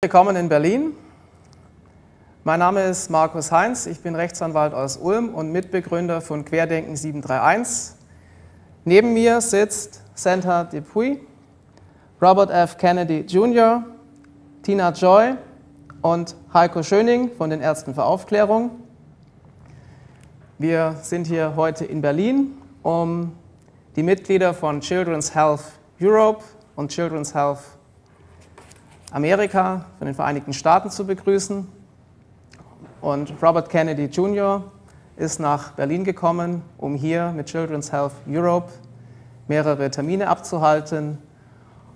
Willkommen in Berlin. Mein Name ist Markus Haintz, ich bin Rechtsanwalt aus Ulm und Mitbegründer von Querdenken 731. Neben mir sitzt Santa Dupuy, Robert F. Kennedy Jr., Tina Joy und Heiko Schöning von den Ärzten für Aufklärung. Wir sind hier heute in Berlin, um die Mitglieder von Children's Health Europe und Children's Health Amerika von den Vereinigten Staaten zu begrüßen. Und Robert Kennedy Jr. ist nach Berlin gekommen, um hier mit Children's Health Europe mehrere Termine abzuhalten.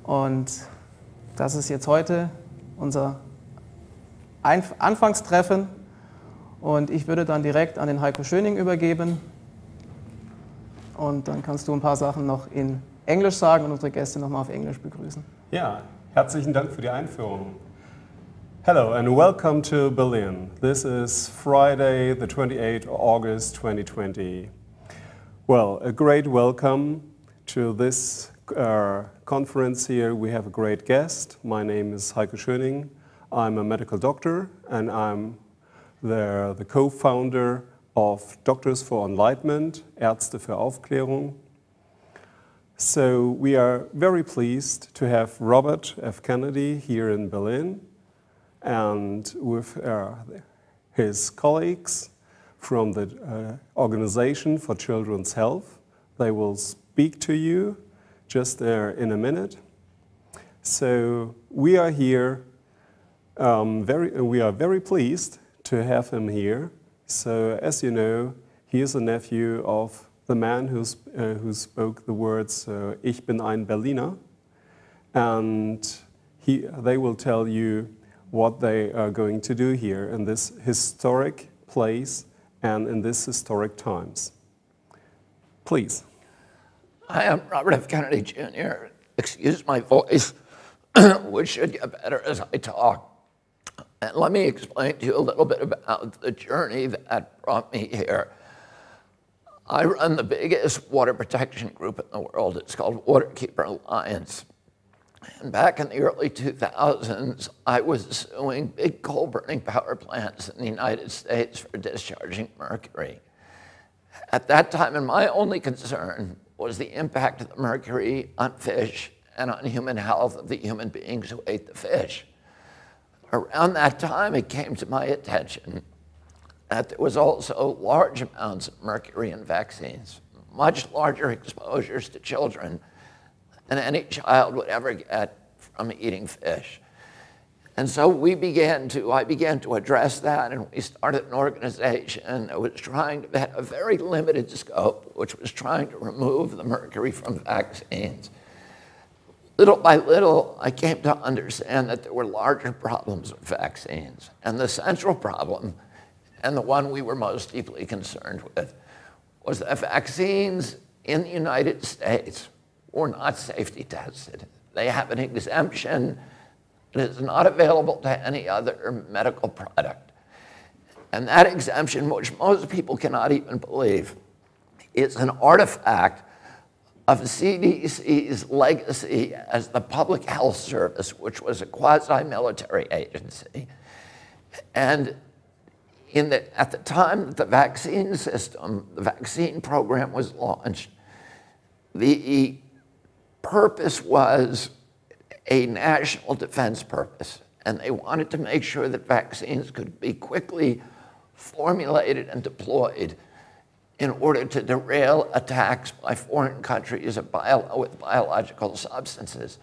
Und das ist jetzt heute unser Anfangstreffen. Und ich würde dann direkt an den Heiko Schöning übergeben. Und dann kannst du ein paar Sachen noch in Englisch sagen und unsere Gäste nochmal auf Englisch begrüßen. Ja. Herzlichen Dank für die Einführung. Hello and welcome to Berlin. This is Friday, the 28th of August 2020. Well, a great welcome to this conference here. We have a great guest. My name is Heiko Schöning. I'm a medical doctor and I'm the co-founder of Doctors for Enlightenment, Ärzte für Aufklärung. So we are very pleased to have Robert F. Kennedy here in Berlin and with his colleagues from the Organization for Children's Health. They will speak to you just in a minute. So we are here, we are very pleased to have him here. So as you know, he is a nephew of the man who spoke the words, Ich bin ein Berliner, and they will tell you what they are going to do here in this historic place and in this historic times. Please. I am Robert F. Kennedy Jr. Excuse my voice, which should get better as I talk. And let me explain to you a little bit about the journey that brought me here. I run the biggest water protection group in the world. It's called Waterkeeper Alliance. And back in the early 2000s, I was suing big coal-burning power plants in the United States for discharging mercury. At that time, and my only concern was the impact of the mercury on fish and on human health of the human beings who ate the fish. Around that time, it came to my attention that there was also large amounts of mercury in vaccines, much larger exposures to children than any child would ever get from eating fish. And so I began to address that, and we started an organization that was had a very limited scope, which was trying to remove the mercury from vaccines. Little by little, I came to understand that there were larger problems with vaccines, and the central problem, and the one we were most deeply concerned with, was that vaccines in the United States were not safety tested. They have an exemption that is not available to any other medical product. And that exemption, which most people cannot even believe, is an artifact of CDC's legacy as the Public Health Service, which was a quasi-military agency. And at the time that the vaccine system, the vaccine program was launched, the purpose was a national defense purpose. And they wanted to make sure that vaccines could be quickly formulated and deployed in order to derail attacks by foreign countries with biological substances.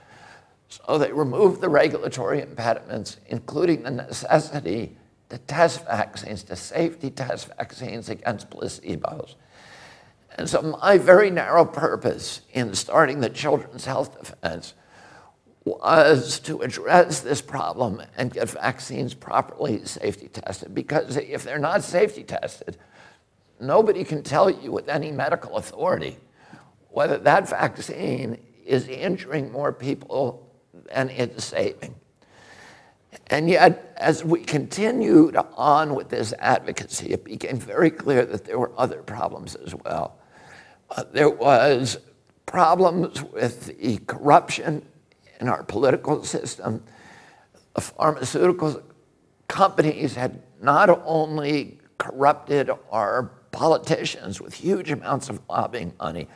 So they removed the regulatory impediments, including the necessity to test vaccines, to safety test vaccines against placebos. And so my very narrow purpose in starting the Children's Health Defense was to address this problem and get vaccines properly safety tested. Because if they're not safety tested, nobody can tell you with any medical authority whether that vaccine is injuring more people than it's saving. And yet, as we continued on with this advocacy, it became very clear that there were other problems as well. There was problems with the corruption in our political system, the pharmaceutical companies had not only corrupted our politicians with huge amounts of lobbying money,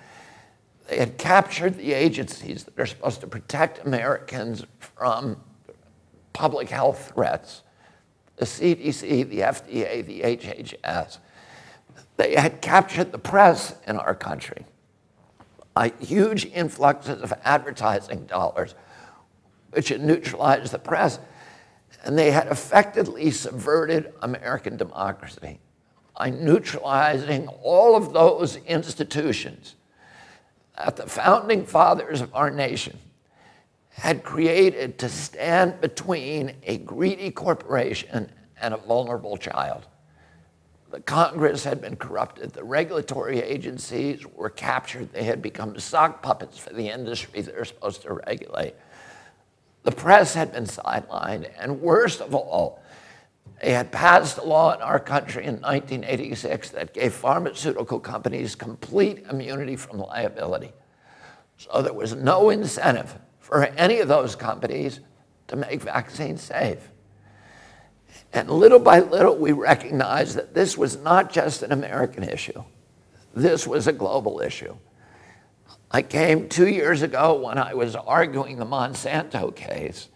they had captured the agencies that are supposed to protect Americans from public health threats, the CDC, the FDA, the HHS. They had captured the press in our country. Huge influxes of advertising dollars, which had neutralized the press, and they had effectively subverted American democracy by neutralizing all of those institutions that the founding fathers of our nation had created to stand between a greedy corporation and a vulnerable child. The Congress had been corrupted. The regulatory agencies were captured. They had become sock puppets for the industry they're supposed to regulate. The press had been sidelined, and worst of all, they had passed a law in our country in 1986 that gave pharmaceutical companies complete immunity from liability. So there was no incentive for any of those companies to make vaccines safe. And little by little, we recognized that this was not just an American issue. This was a global issue. I came 2 years ago when I was arguing the Monsanto case,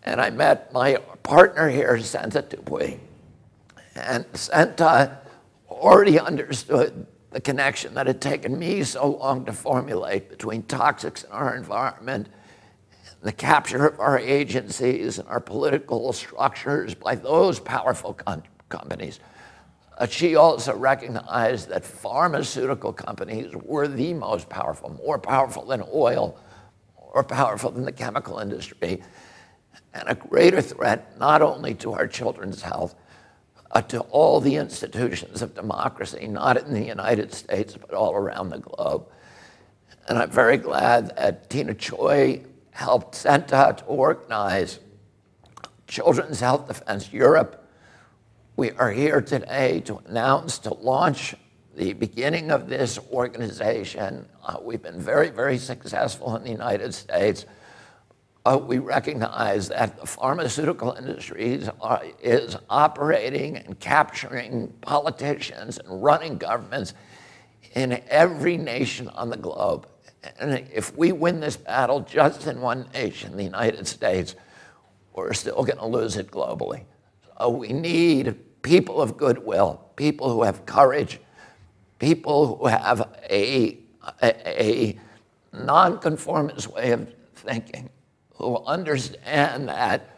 and I met my partner here, Senta Dupuy. And Senta already understood the connection that had taken me so long to formulate between toxics in our environment, the capture of our agencies and our political structures by those powerful companies. She also recognized that pharmaceutical companies were the most powerful, more powerful than oil, more powerful than the chemical industry, and a greater threat not only to our children's health, to all the institutions of democracy, not in the United States, but all around the globe. And I'm very glad that Tina Choi helped Senta to organize Children's Health Defense Europe. We are here today to announce, to launch the beginning of this organization. We've been very, very successful in the United States. We recognize that the pharmaceutical industry is operating and capturing politicians and running governments in every nation on the globe. And if we win this battle just in one nation, the United States, we're still going to lose it globally. So we need people of goodwill, people who have courage, people who have a nonconformist way of thinking, who understand that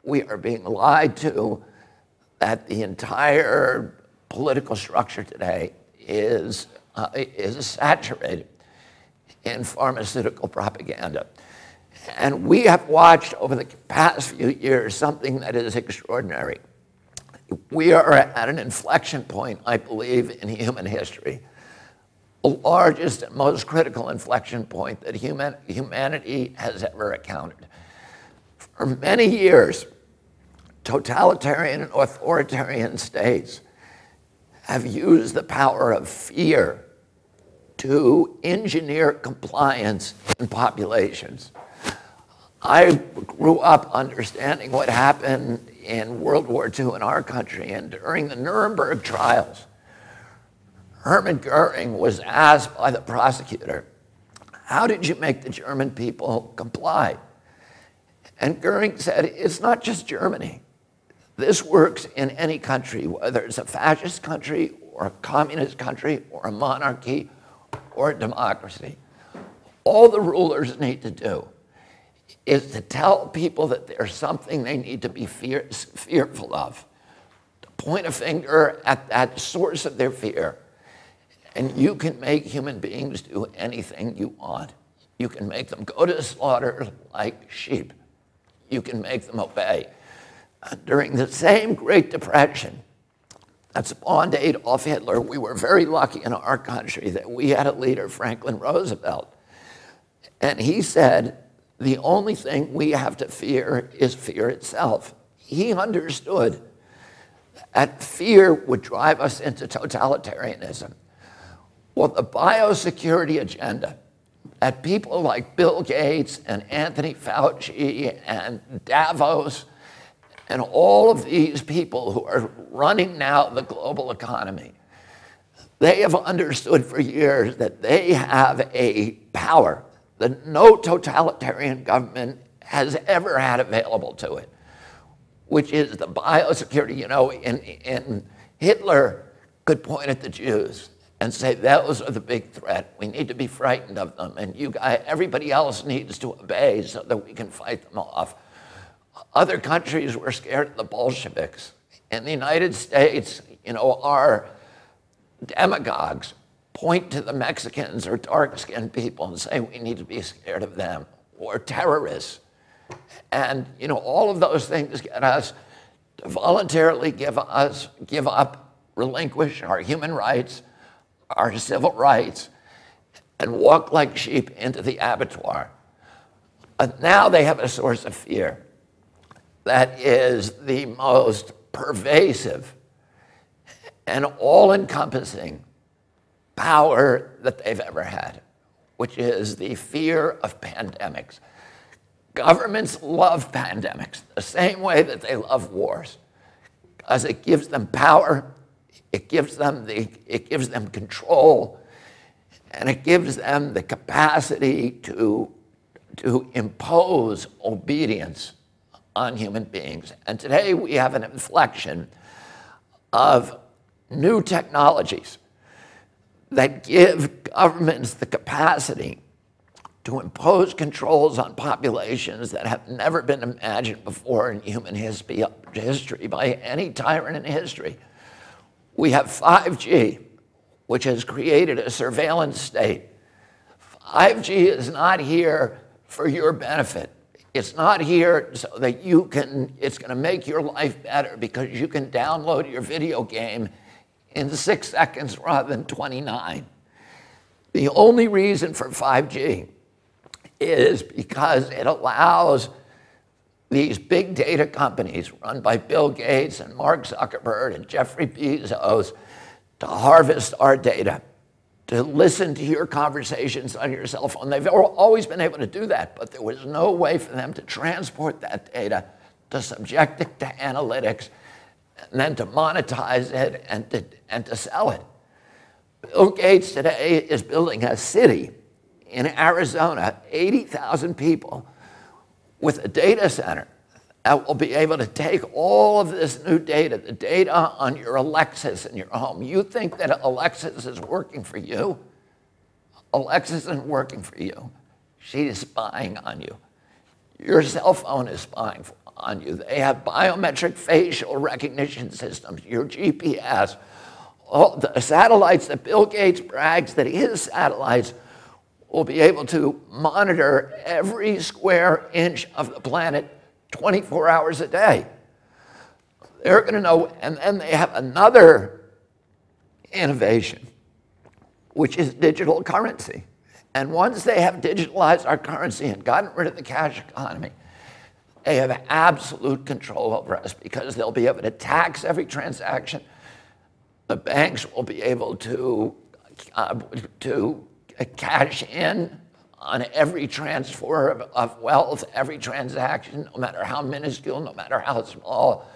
we are being lied to, that the entire political structure today is saturated in pharmaceutical propaganda. And we have watched over the past few years something that is extraordinary. We are at an inflection point, I believe, in human history. The largest and most critical inflection point that humanity has ever encountered. For many years, totalitarian and authoritarian states have used the power of fear to engineer compliance in populations. I grew up understanding what happened in World War II in our country, and during the Nuremberg trials, Hermann Goering was asked by the prosecutor, how did you make the German people comply? And Goering said, it's not just Germany. This works in any country, whether it's a fascist country or a communist country or a monarchy or a democracy. All the rulers need to do is to tell people that there's something they need to be fearful of, to point a finger at that source of their fear. And you can make human beings do anything you want. You can make them go to slaughter like sheep. You can make them obey. During the same Great Depression that spawned Adolf Hitler, we were very lucky in our country that we had a leader, Franklin Roosevelt. And he said, the only thing we have to fear is fear itself. He understood that fear would drive us into totalitarianism. Well, the biosecurity agenda that people like Bill Gates and Anthony Fauci and Davos And all of these people who are running now the global economy, they have understood for years that they have a power that no totalitarian government has ever had available to it, which is the biosecurity. You know, in Hitler could point at the Jews and say, those are the big threat. We need to be frightened of them, and you guys, everybody else needs to obey so that we can fight them off. Other countries were scared of the Bolsheviks. In the United States, you know, our demagogues point to the Mexicans or dark-skinned people and say we need to be scared of them, or terrorists. And, you know, all of those things get us to voluntarily give up, relinquish our human rights, our civil rights, and walk like sheep into the abattoir. But now they have a source of fear that is the most pervasive and all-encompassing power that they've ever had, which is the fear of pandemics. Governments love pandemics the same way that they love wars, because it gives them power, it gives them control, and it gives them the capacity to impose obedience on human beings. And today we have an inflection of new technologies that give governments the capacity to impose controls on populations that have never been imagined before in human history by any tyrant in history. We have 5G, which has created a surveillance state. 5G is not here for your benefit. It's not here so that it's going to make your life better because you can download your video game in 6 seconds rather than 29. The only reason for 5G is because it allows these big data companies run by Bill Gates and Mark Zuckerberg and Jeffrey Bezos to harvest our data, to listen to your conversations on your cell phone. They've always been able to do that, but there was no way for them to transport that data, to subject it to analytics, and then to monetize it and to sell it. Bill Gates today is building a city in Arizona, 80,000 people, with a data center that will be able to take all of this new data, the data on your Alexis in your home. You think that Alexis is working for you? Alexis isn't working for you. She's spying on you. Your cell phone is spying on you. They have biometric facial recognition systems, your GPS, all the satellites that Bill Gates brags that his satellites will be able to monitor every square inch of the planet 24 hours a day. They're going to know, and then they have another innovation, which is digital currency. And once they have digitalized our currency and gotten rid of the cash economy, they have absolute control over us because they'll be able to tax every transaction. The banks will be able to cash in on every transfer of wealth, every transaction, no matter how minuscule, no matter how small.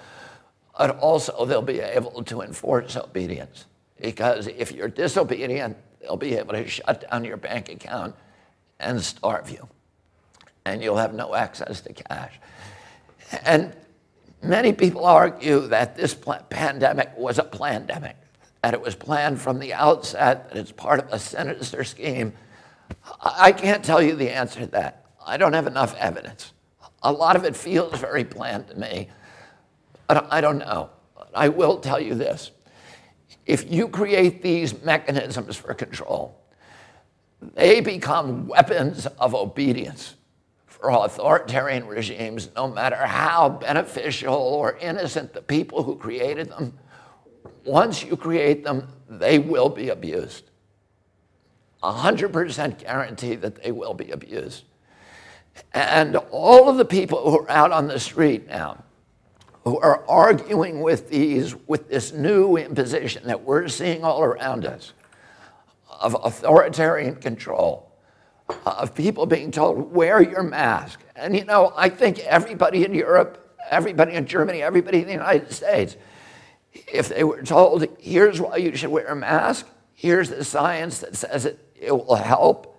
But also they'll be able to enforce obedience, because if you're disobedient, they'll be able to shut down your bank account and starve you, and you'll have no access to cash. And many people argue that this pandemic was a plandemic, that it was planned from the outset, that it's part of a sinister scheme. I can't tell you the answer to that. I don't have enough evidence. A lot of it feels very planned to me, but I don't know. I will tell you this. If you create these mechanisms for control, they become weapons of obedience for authoritarian regimes, no matter how beneficial or innocent the people who created them. Once you create them, they will be abused. 100% guarantee that they will be abused. And all of the people who are out on the street now, who are arguing with this new imposition that we're seeing all around us of authoritarian control, of people being told, wear your mask. And you know, I think everybody in Europe everybody in Germany, everybody in the United States, if they were told, here's why you should wear a mask, here's the science that says it will help,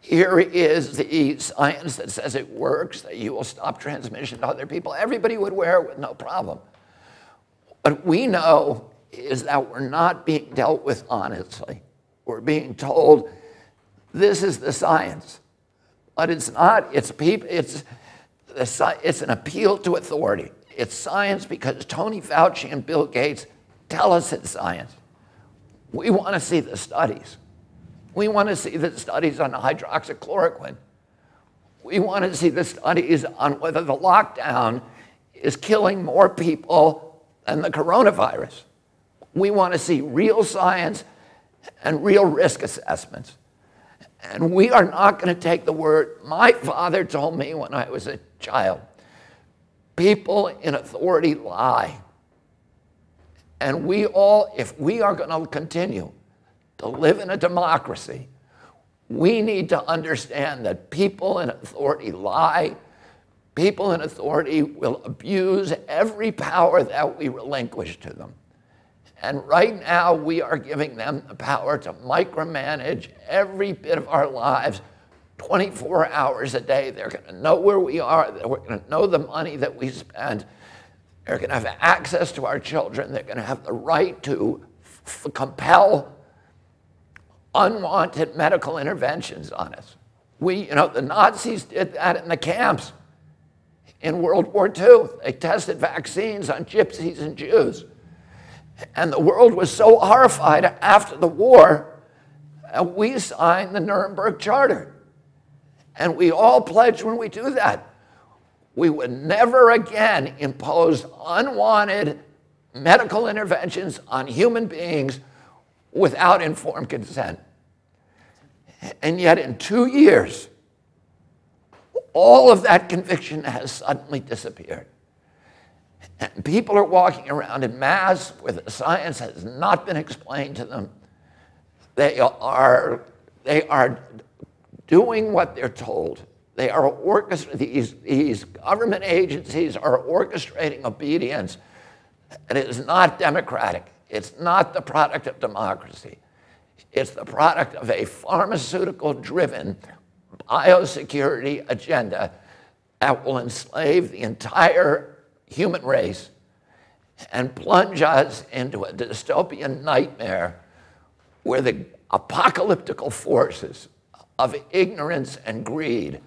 here is the science that says it works, that you will stop transmission to other people, everybody would wear it with no problem. What we know is that we're not being dealt with honestly. We're being told, this is the science. But it's not, it's an appeal to authority. It's science because Tony Fauci and Bill Gates tell us it's science. We want to see the studies. We want to see the studies on hydroxychloroquine. We want to see the studies on whether the lockdown is killing more people than the coronavirus. We want to see real science and real risk assessments. And we are not going to take the word. My father told me when I was a child, people in authority lie. And we all, if we are going to continue to live in a democracy, we need to understand that people in authority lie. People in authority will abuse every power that we relinquish to them. And right now, we are giving them the power to micromanage every bit of our lives 24 hours a day. They're going to know where we are. They're going to know the money that we spend. They're going to have access to our children. They're going to have the right to compel unwanted medical interventions on us. The Nazis did that in the camps in World War II. They tested vaccines on gypsies and Jews. And the world was so horrified after the war, we signed the Nuremberg Charter. And we all pledged when we do that, we would never again impose unwanted medical interventions on human beings without informed consent. And yet in 2 years, all of that conviction has suddenly disappeared. And people are walking around in masks where the science has not been explained to them. They are doing what they're told. They are these government agencies are orchestrating obedience, and it is not democratic. It's not the product of democracy. It's the product of a pharmaceutical-driven biosecurity agenda that will enslave the entire human race and plunge us into a dystopian nightmare where the apocalyptical forces of ignorance and greed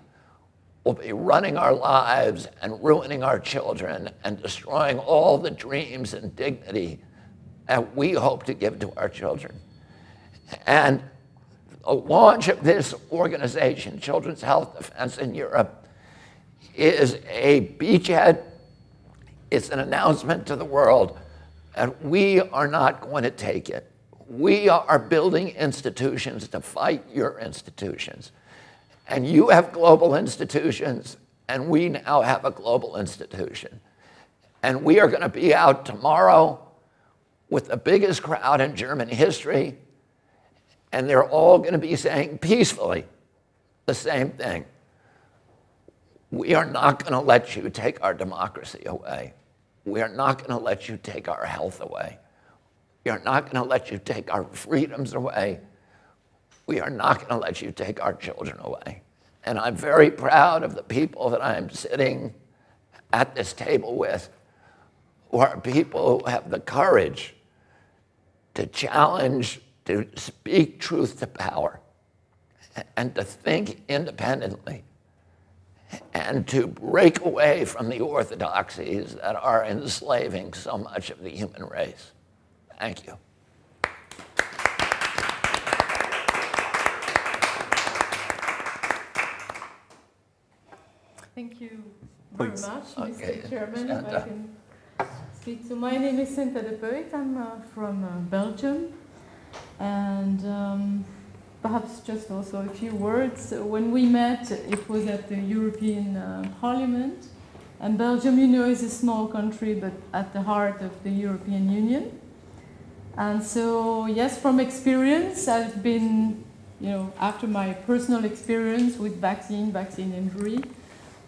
will be running our lives and ruining our children and destroying all the dreams and dignity that we hope to give to our children. And the launch of this organization, Children's Health Defense in Europe, is a beachhead. It's an announcement to the world that we are not going to take it. We are building institutions to fight your institutions. And you have global institutions, and we now have a global institution. And we are going to be out tomorrow with the biggest crowd in German history, and they're all going to be saying peacefully the same thing. We are not going to let you take our democracy away. We are not going to let you take our health away. We are not going to let you take our freedoms away. We are not going to let you take our children away. And I'm very proud of the people that I'm sitting at this table with, who are people who have the courage to challenge, to speak truth to power, and to think independently, and to break away from the orthodoxies that are enslaving so much of the human race. Thank you. Thank you very much, Mr. Chairman. If I can speak. So my name is Senta de Peut. I'm from Belgium. And perhaps just also a few words. When we met, it was at the European Parliament. And Belgium, you know, is a small country, but at the heart of the European Union. And so, yes, from experience, I've been, after my personal experience with vaccine injury,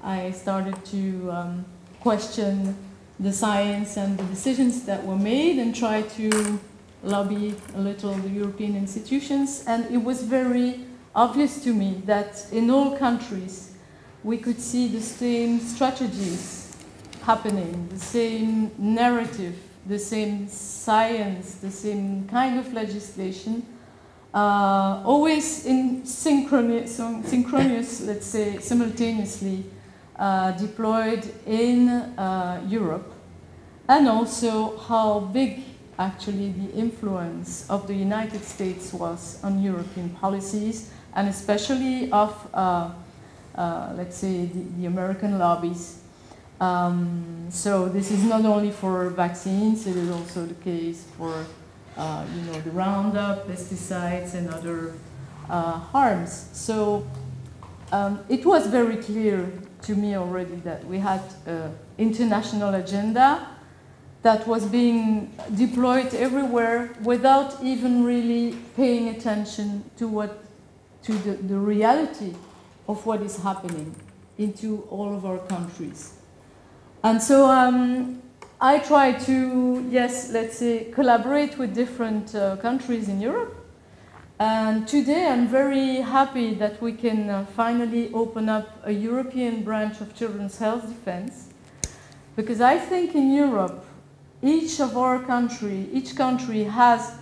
I started to question the science and the decisions that were made and try to lobby a little the European institutions. And it was very obvious to me that in all countries we could see the same strategies happening, the same narrative, the same science, the same kind of legislation, always in synchronous, let's say, simultaneously deployed in Europe, and also how big actually the influence of the United States was on European policies, and especially of, let's say, the American lobbies. So this is not only for vaccines, it is also the case for you know, the Roundup, pesticides, and other harms. So it was very clear to me already that we had an international agenda that was being deployed everywhere without even really paying attention to the reality of what is happening into all of our countries. And so I try to, yes, let's say, collaborate with different countries in Europe. And today I'm very happy that we can finally open up a European branch of children's health defense, because I think in Europe, each country has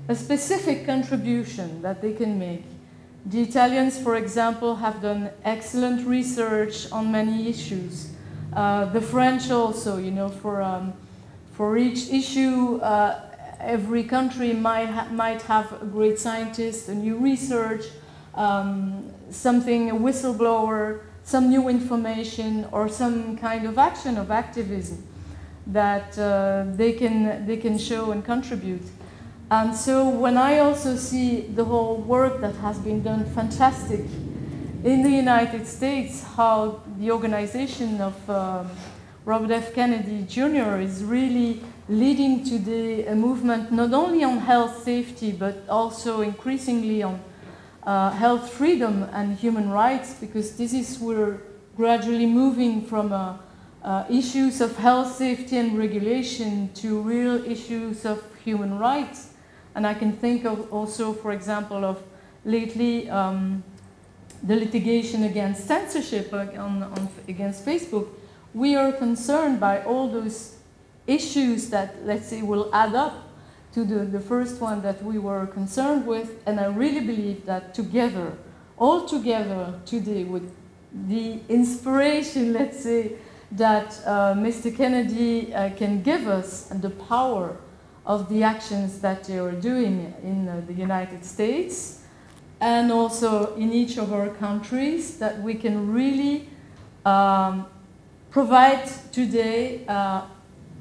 a specific contribution that they can make. The Italians, for example, have done excellent research on many issues. The French also, you know, for each issue, every country might have a great scientist, a new research, something, a whistleblower, some new information, or some kind of action of activism that they can show and contribute. And so when I also see the whole work that has been done fantastic in the United States, how the organization of Robert F. Kennedy Jr. is really leading today a movement not only on health safety, but also increasingly on health freedom and human rights, because this is we're gradually moving from issues of health safety and regulation to real issues of human rights. And I can think of also, for example, of lately the litigation against censorship against Facebook. We are concerned by all those issues that, let's say, will add up to the first one that we were concerned with. And I really believe that together, all together today, with the inspiration, let's say, that Mr. Kennedy can give us, and the power of the actions that they are doing in the United States and also in each of our countries, that we can really provide today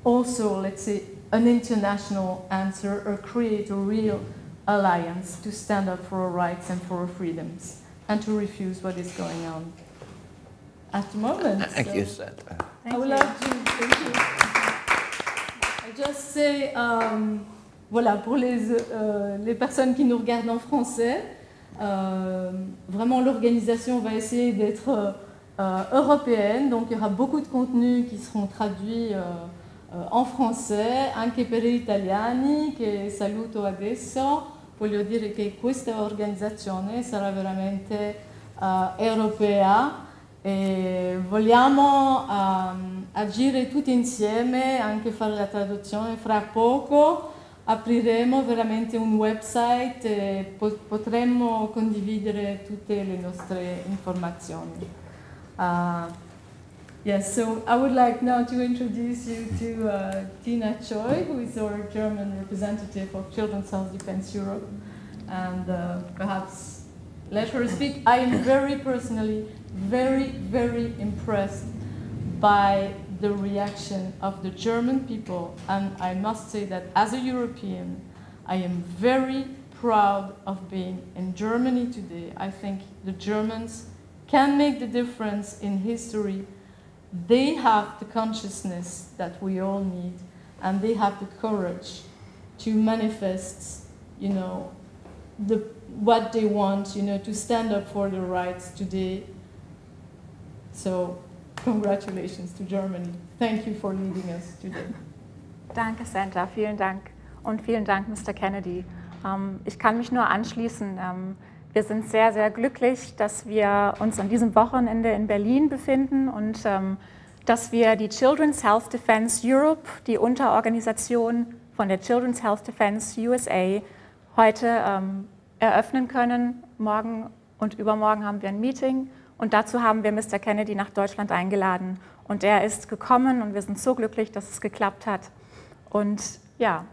also, let's say, an international answer, or create a real alliance to stand up for our rights and for our freedoms and to refuse what is going on at the moment. Thank you, Santa. I would like to thank you. I just say, voilà, pour les personnes qui nous regardent en français, vraiment l'organisation va essayer d'être européenne, donc il y aura beaucoup de contenus qui seront traduits en français, anche per gli italiani che saluto adesso. Voglio dire che questa organizzazione sarà veramente europea. E vogliamo agire tutti insieme, anche fare la traduzione. Fra poco apriremo veramente un website e potremo condividere tutte le nostre informazioni. Yes, so I would like now to introduce you to Tina Choi, who is our German representative of Children's Health Defense Europe, and perhaps let her speak. I am very personally very, very impressed by the reaction of the German people, and I must say that as a European, I am very proud of being in Germany today. I think the Germans can make the difference in history. They have the consciousness that we all need, and they have the courage to manifest, you know, what they want, you know, to stand up for their rights today. So congratulations to Germany. Thank you for leading us today. Danke, Santa. Vielen Dank. Und vielen Dank, Mr. Kennedy. Ich kann mich nur anschließen. Wir sind sehr, sehr glücklich, dass wir uns an diesem Wochenende in Berlin befinden und dass wir die Children's Health Defense Europe, die Unterorganisation von der Children's Health Defense USA, heute eröffnen können. Morgen und übermorgen haben wir ein Meeting und dazu haben wir Mr. Kennedy nach Deutschland eingeladen. Und er ist gekommen und wir sind so glücklich, dass es geklappt hat. Und ja,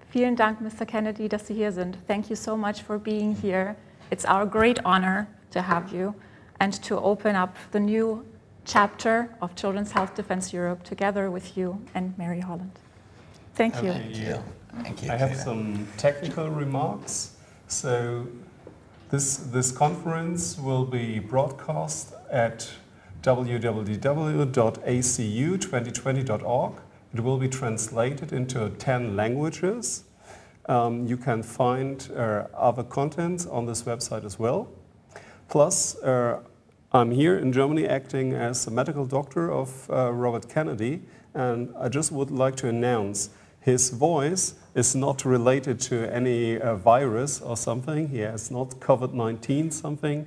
vielen Dank, Mr. Kennedy, dass Sie hier sind. Thank you so much for being here. It's our great honor to have you and to open up the new chapter of Children's Health Defense Europe together with you and Mary Holland. Thank you. Thank you. I have some technical remarks. So this conference will be broadcast at www.acu2020.org. It will be translated into 10 languages. You can find other contents on this website as well. Plus, I'm here in Germany acting as a medical doctor of Robert Kennedy, and I just would like to announce his voice is not related to any virus or something. He has not COVID-19 something.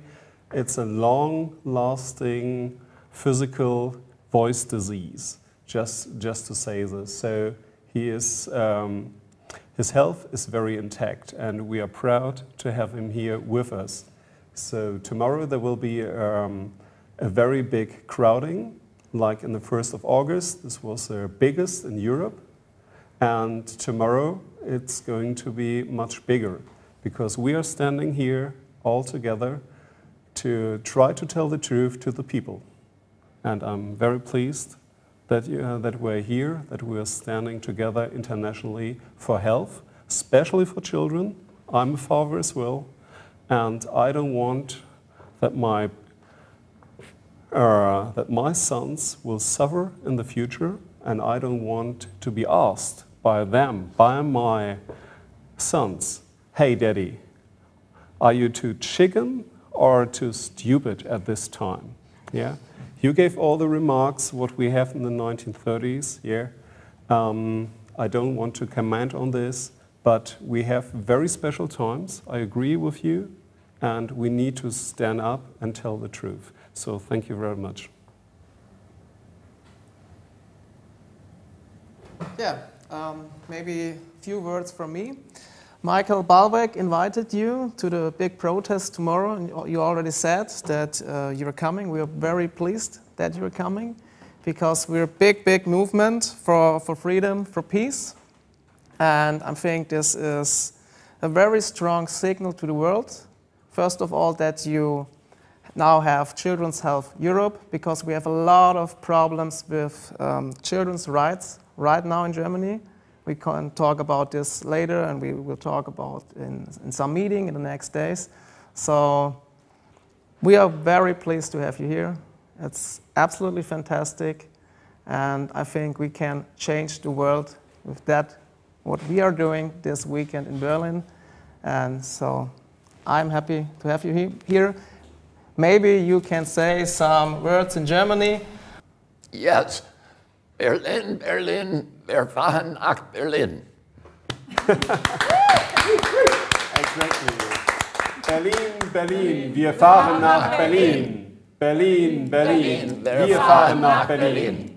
It's a long-lasting physical voice disease, just to say this. So he is, his health is very intact, and we are proud to have him here with us. So tomorrow there will be a very big crowding, like in the 1st of August. This was the biggest in Europe. And tomorrow it's going to be much bigger, because we are standing here all together to try to tell the truth to the people. And I'm very pleased that we're here, that we're standing together internationally for health, especially for children. I'm a father as well, and I don't want that my sons will suffer in the future, and I don't want to be asked by them, by my sons, hey daddy, are you too chicken or too stupid at this time? Yeah, you gave all the remarks what we have in the 1930s. Yeah, I don't want to comment on this, but we have very special times. I agree with you, and we need to stand up and tell the truth. So thank you very much. Yeah, maybe a few words from me. Michael Balbeck invited you to the big protest tomorrow, and you already said that you're coming. We are very pleased that you're coming, because we're a big movement for freedom, for peace. And I think this is a very strong signal to the world. First of all, that you now have Children's Health Europe, because we have a lot of problems with children's rights right now in Germany. We can talk about this later, and we will talk about in some meeting in the next days. So we are very pleased to have you here. It's absolutely fantastic, and I think we can change the world with that, what we are doing this weekend in Berlin. And so I'm happy to have you here. Maybe you can say some words in Germany. Yes. Berlin, Berlin, wir fahren nach Berlin. Exactly. Berlin, Berlin, wir fahren nach Berlin. Berlin, Berlin, wir fahren nach Berlin.